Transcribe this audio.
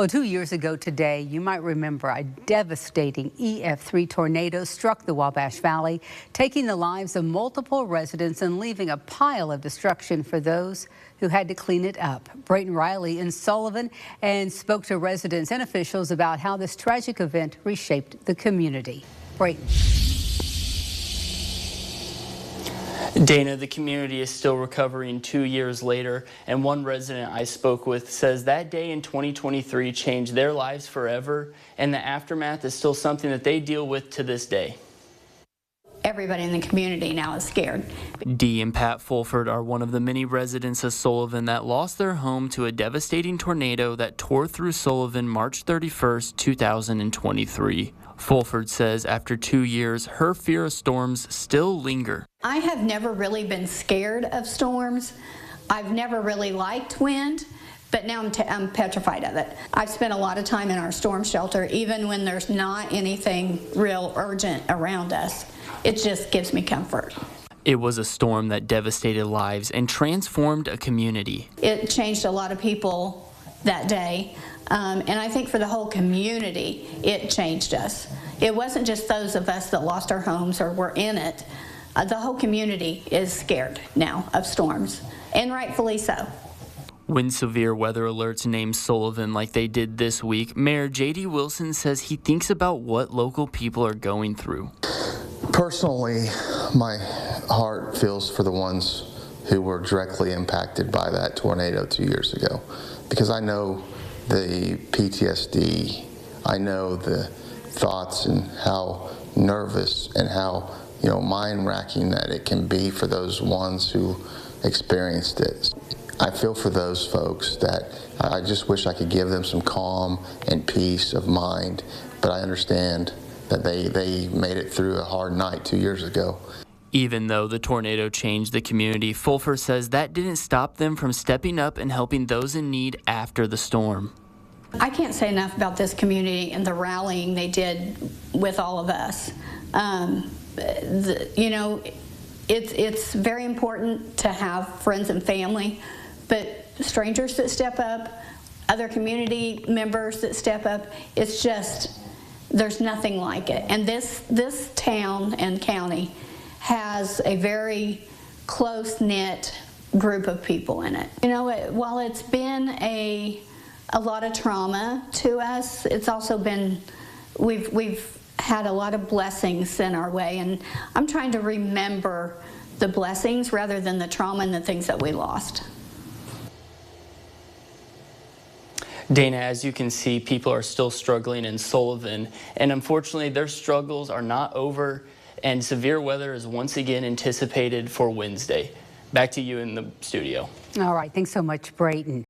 Well, 2 years ago today, you might remember a devastating EF3 tornado struck the Wabash Valley, taking the lives of multiple residents and leaving a pile of destruction for those who had to clean it up. Brayton Riley in Sullivan and spoke to residents and officials about how this tragic event reshaped the community. Brayton. Dana, the community is still recovering 2 years later, and one resident I spoke with says that day in 2023 changed their lives forever, and the aftermath is still something that they deal with to this day. Everybody in the community now is scared. Dee and Pat Fulford are one of the many residents of Sullivan that lost their home to a devastating tornado that tore through Sullivan March 31st, 2023. Fulford says after 2 years, her fear of storms still linger. I have never really been scared of storms. I've never really liked wind, but now I'm petrified of it. I've spent a lot of time in our storm shelter, even when there's not anything real urgent around us. It just gives me comfort. It was a storm that devastated lives and transformed a community. It changed a lot of people that day. And I think for the whole community, it changed us. It wasn't just those of us that lost our homes or were in it. The whole community is scared now of storms, and rightfully so. When severe weather alerts name Sullivan like they did this week, Mayor J.D. Wilson says he thinks about what local people are going through. Personally, my heart feels for the ones who were directly impacted by that tornado 2 years ago, because I know the PTSD, I know the thoughts and how nervous and how mind-racking that it can be for those ones who experienced it. I feel for those folks that I just wish I could give them some calm and peace of mind, but I understand that they made it through a hard night 2 years ago. Even though the tornado changed the community, Fulford says that didn't stop them from stepping up and helping those in need after the storm. I can't say enough about this community and the rallying they did with all of us. It's very important to have friends and family, but strangers that step up, other community members that step up, it's just, there's nothing like it. And this town and county has a very close-knit group of people in it. While it's been a lot of trauma to us, it's also been, we've had a lot of blessings in our way, and I'm trying to remember the blessings rather than the trauma and the things that we lost. Dana, as you can see, people are still struggling in Sullivan, and unfortunately their struggles are not over, and severe weather is once again anticipated for Wednesday. Back to you in the studio. All right, thanks so much, Brayton.